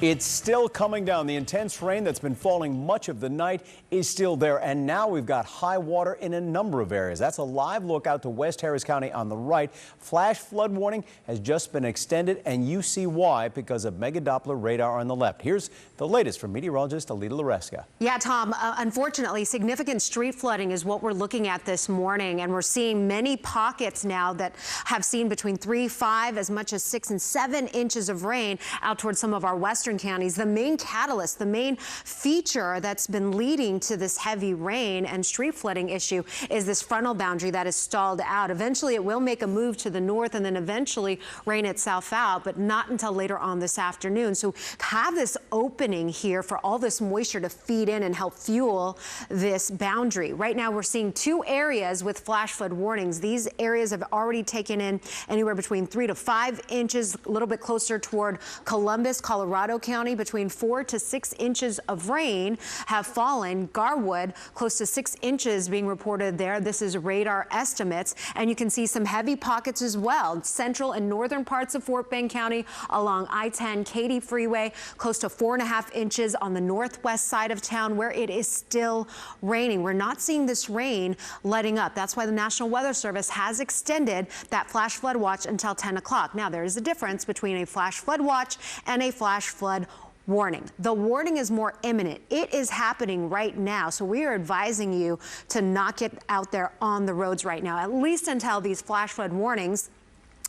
It's still coming down. The intense rain that's been falling much of the night is still there. And now we've got high water in a number of areas. That's a live look out to West Harris County on the right. Flash flood warning has just been extended, and you see why, because of mega Doppler radar on the left. Here's the latest from meteorologist Alita Loresca. Yeah, Tom, unfortunately, significant street flooding is what we're looking at this morning. And we're seeing many pockets now that have seen between 3, 5, as much as 6 and 7 inches of rain out towards some of our western counties. The main catalyst, the main feature that's been leading to this heavy rain and street flooding issue is this frontal boundary that is stalled out. Eventually, it will make a move to the north and then eventually rain itself out, but not until later on this afternoon. So have this opening here for all this moisture to feed in and help fuel this boundary. Right now, we're seeing 2 areas with flash flood warnings. These areas have already taken in anywhere between 3 to 5 inches, a little bit closer toward Columbus, Colorado County. Between 4 to 6 inches of rain have fallen. Garwood, close to 6 inches being reported there. This is radar estimates. And you can see some heavy pockets as well. Central and northern parts of Fort Bend County along I-10 Katy Freeway, close to 4.5 inches on the northwest side of town where it is still raining. We're not seeing this rain letting up. That's why the National Weather Service has extended that flash flood watch until 10 o'clock. Now, there is a difference between a flash flood watch and a flash flood warning. The warning is more imminent. It is happening right now. So we are advising you to not get out there on the roads right now, at least until these flash flood warnings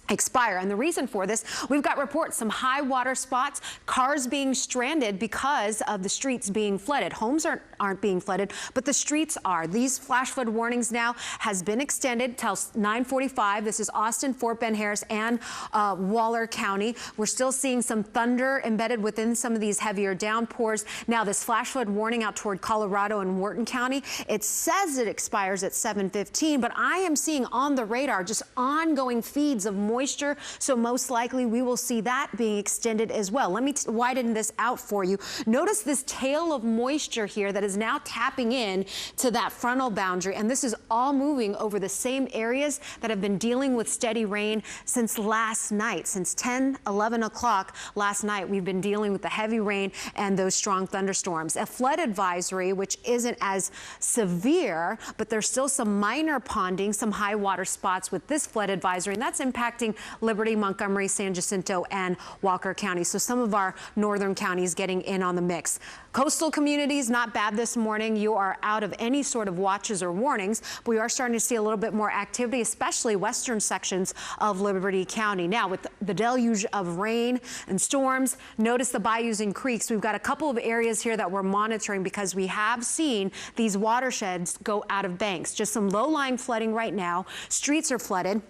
expire. And the reason for this, we've got reports, some high water spots, cars being stranded because of the streets being flooded. Homes aren't being flooded, but the streets are. These flash flood warnings now has been extended till 9:45. This is Austin, Fort Bend, Harris, and Waller County. We're still seeing some thunder embedded within some of these heavier downpours. Now, this flash flood warning out toward Colorado and Wharton County, it says it expires at 7:15, but I am seeing on the radar just ongoing feeds of moisture, so most likely we will see that being extended as well. Let me widen this out for you. Notice this tail of moisture here that is now tapping in to that frontal boundary, and this is all moving over the same areas that have been dealing with steady rain since last night. Since 10, 11 o'clock last night, we've been dealing with the heavy rain and those strong thunderstorms. A flood advisory, which isn't as severe, but there's still some minor ponding, some high water spots with this flood advisory, and that's impacting Liberty, Montgomery, San Jacinto, and Walker County. So some of our northern counties getting in on the mix. Coastal communities, not bad this morning. You are out of any sort of watches or warnings. But we are starting to see a little bit more activity, especially western sections of Liberty County. Now, with the deluge of rain and storms, notice the bayous and creeks. We've got a couple of areas here that we're monitoring because we have seen these watersheds go out of banks. Just some low-lying flooding right now. Streets are flooded.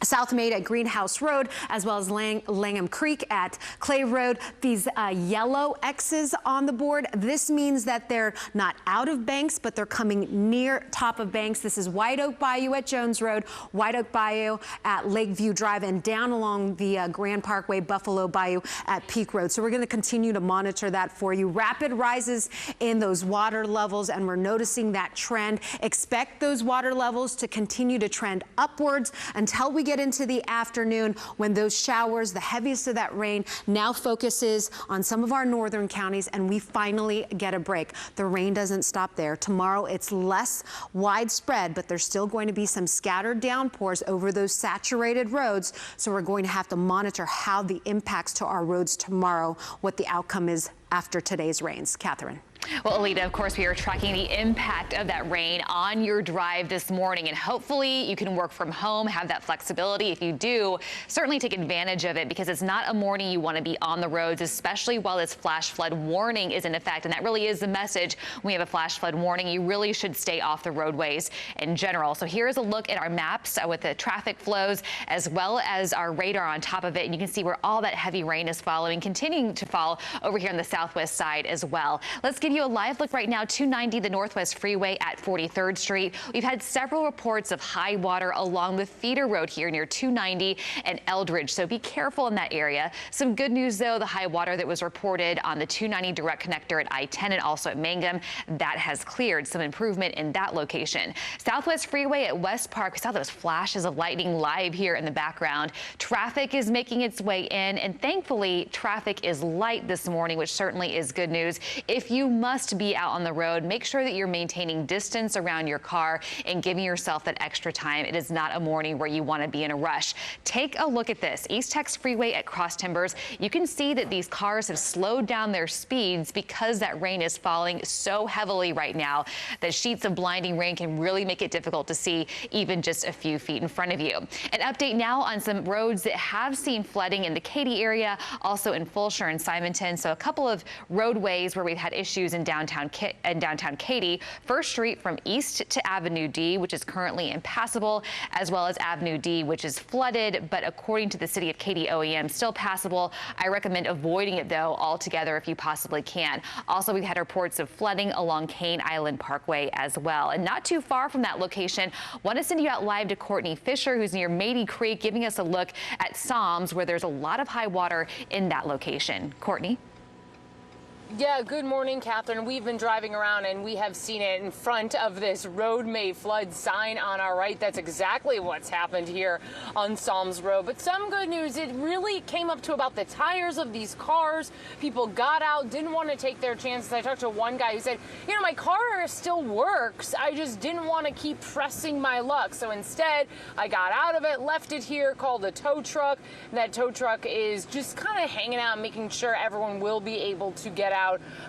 South Main at Greenhouse Road, as well as Langham Creek at Clay Road. These yellow X's on the board, this means that they're not out of banks, but they're coming near top of banks. This is White Oak Bayou at Jones Road, White Oak Bayou at Lakeview Drive, and down along the Grand Parkway, Buffalo Bayou at Peak Road. So we're going to continue to monitor that for you. Rapid rises in those water levels, and we're noticing that trend. Expect those water levels to continue to trend upwards until we get into the afternoon, when those showers, the heaviest of that rain, now focuses on some of our northern counties, and we finally get a break. The rain doesn't stop there. Tomorrow it's less widespread, but there's still going to be some scattered downpours over those saturated roads. So we're going to have to monitor how the impacts to our roads tomorrow, what the outcome is after today's rains. Catherine. Well, Alita, of course, we are tracking the impact of that rain on your drive this morning, and hopefully you can work from home, have that flexibility. If you do, certainly take advantage of it, because it's not a morning you want to be on the roads, especially while this flash flood warning is in effect. And that really is the message. When we have a flash flood warning, you really should stay off the roadways in general. So here's a look at our maps with the traffic flows, as well as our radar on top of it. And you can see where all that heavy rain is following, continuing to fall over here on the southwest side as well. Let's give you a live look right now, 290 the Northwest Freeway at 43rd Street. We've had several reports of high water along the feeder road here near 290 and Eldridge, so be careful in that area. Some good news, though, the high water that was reported on the 290 direct connector at I-10 and also at Mangum, that has cleared. Some improvement in that location. Southwest Freeway at West Park, we saw those flashes of lightning live here in the background. Traffic is making its way in, and thankfully traffic is light this morning, which certainly is good news. If you must be out on the road, make sure that you're maintaining distance around your car and giving yourself that extra time. It is not a morning where you want to be in a rush. Take a look at this. East Tex Freeway at Cross Timbers. You can see that these cars have slowed down their speeds because that rain is falling so heavily right now that sheets of blinding rain can really make it difficult to see even just a few feet in front of you. An update now on some roads that have seen flooding in the Katy area, also in Fulshire and Simonton. So a couple of roadways where we've had issues in downtown Katy. First Street from East to Avenue D, which is currently impassable, as well as Avenue D, which is flooded, but according to the City of Katy OEM, still passable. I recommend avoiding it, though, altogether if you possibly can. Also, we've had reports of flooding along Cane Island Parkway as well. And not too far from that location, want to send you out live to Courtney Fisher, who's near Mady Creek, giving us a look at Psalms, where there's a lot of high water in that location. Courtney? Yeah, good morning, Catherine. We've been driving around and we have seen it in front of this road may flood sign on our right. That's exactly what's happened here on Psalms Road. But some good news, it really came up to about the tires of these cars. People got out, didn't want to take their chances. I talked to one guy who said, you know, my car still works. I just didn't want to keep pressing my luck. So instead, I got out of it, left it here, called a tow truck. That tow truck is just kind of hanging out, making sure everyone will be able to get out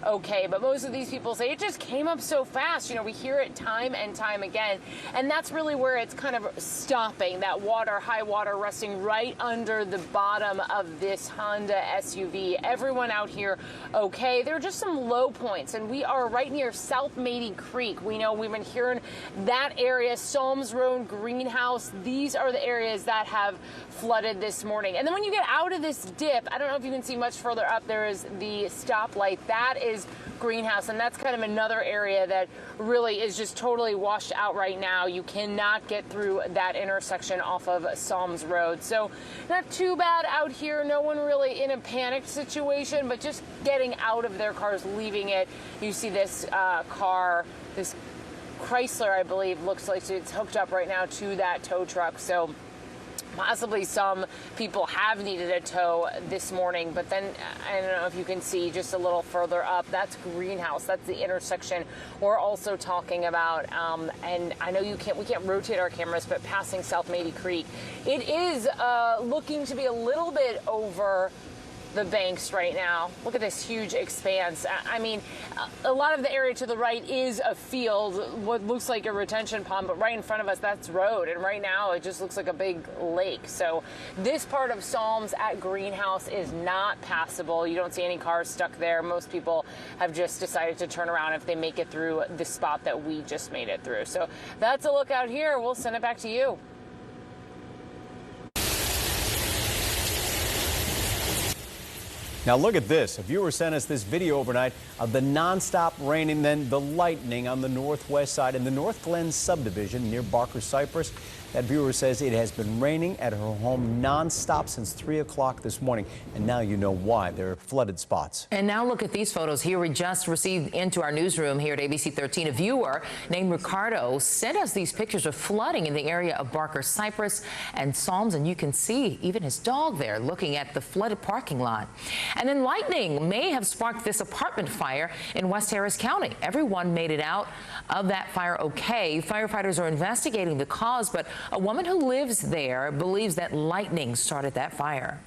okay. But most of these people say it just came up so fast. You know, we hear it time and time again, and that's really where it's kind of stopping. That water, high water, resting right under the bottom of this Honda SUV. Everyone out here okay. There are just some low points, and we are right near South Mady Creek. We know we've been hearing that area, Psalms Road, Greenhouse. These are the areas that have flooded this morning. And then when you get out of this dip, I don't know if you can see much further up, there is the stoplight. That is Greenhouse, and that's kind of another area that really is just totally washed out right now. You cannot get through that intersection off of Psalms Road. So not too bad out here. No one really in a panicked situation, but just getting out of their cars, leaving it. You see this car, this Chrysler, I believe, looks like it's hooked up right now to that tow truck. So possibly some people have needed a tow this morning, but then I don't know if you can see just a little further up, that's Greenhouse. That's the intersection we're also talking about. And I know we can't rotate our cameras, but passing South Mady Creek, it is looking to be a little bit over the banks right now. Look at this huge expanse. I mean, a lot of the area to the right is a field, what looks like a retention pond, but right in front of us, that's road. And right now, it just looks like a big lake. So this part of Psalms at Greenhouse is not passable. You don't see any cars stuck there. Most people have just decided to turn around if they make it through the spot that we just made it through. So that's a look out here. We'll send it back to you. Now look at this. A viewer sent us this video overnight of the nonstop rain and then the lightning on the northwest side in the North Glen subdivision near Barker Cypress. That viewer says it has been raining at her home nonstop since 3 o'clock this morning. And now you know why. There are flooded spots. And now look at these photos here. We just received into our newsroom here at ABC 13. A viewer named Ricardo sent us these pictures of flooding in the area of Barker Cypress and Psalms. And you can see even his dog there looking at the flooded parking lot. And then lightning may have sparked this apartment fire in West Harris County. Everyone made it out of that fire okay. Firefighters are investigating the cause, but a woman who lives there believes that lightning started that fire.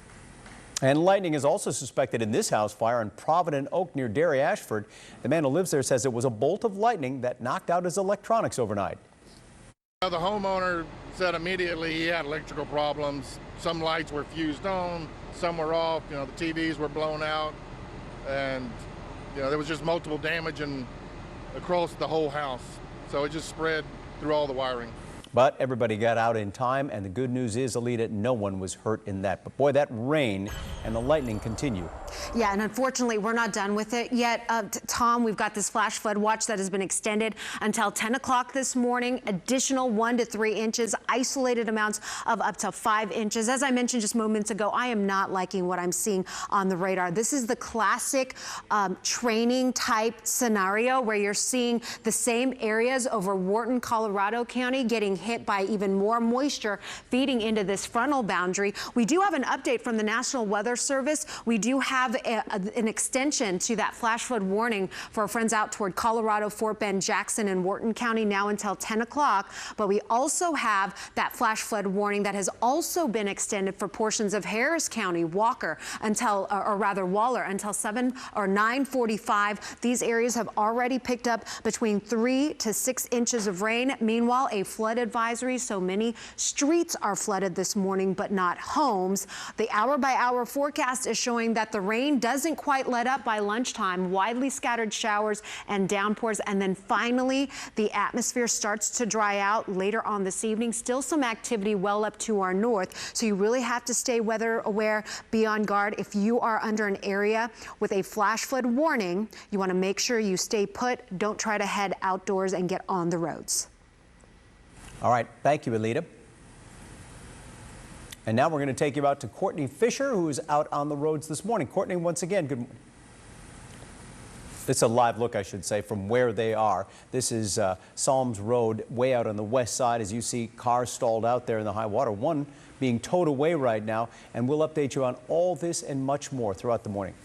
And lightning is also suspected in this house fire in Provident Oak near Derry Ashford. The man who lives there says it was a bolt of lightning that knocked out his electronics overnight. The homeowner said immediately he had electrical problems. Some lights were fused on, some were off, you know, the TVs were blown out, and you know, there was just multiple damage across the whole house. So it just spread through all the wiring. But everybody got out in time, and the good news is, Alita, no one was hurt in that. But boy, that rain and the lightning continue. Yeah, and unfortunately, we're not done with it yet. Tom, we've got this flash flood watch that has been extended until 10 o'clock this morning. Additional 1 to 3 inches, isolated amounts of up to 5 inches. As I mentioned just moments ago, I am not liking what I'm seeing on the radar. This is the classic training type scenario where you're seeing the same areas over Wharton, Colorado County getting hit by even more moisture feeding into this frontal boundary. We do have an update from the National Weather Service. We do have an extension to that flash flood warning for our friends out toward Colorado, Fort Bend, Jackson, and Wharton County now until 10 o'clock. But we also have that flash flood warning that has also been extended for portions of Harris County, Walker, until, or rather Waller, until 7 or 9:45. These areas have already picked up between 3 to 6 inches of rain. Meanwhile, a flood advisory, so many streets are flooded this morning, but not homes. The hour-by-hour forecast is showing that the rain doesn't quite let up by lunchtime. Widely scattered showers and downpours, and then finally the atmosphere starts to dry out later on this evening. Still some activity well up to our north, so you really have to stay weather aware, be on guard. If you are under an area with a flash flood warning, you want to make sure you stay put. Don't try to head outdoors and get on the roads. All right, thank you, Alita. And now we're going to take you out to Courtney Fisher, who is out on the roads this morning. Courtney, once again, good morning. It's a live look, I should say, from where they are. This is Psalms Road, way out on the west side. As you see, cars stalled out there in the high water, one being towed away right now. And we'll update you on all this and much more throughout the morning.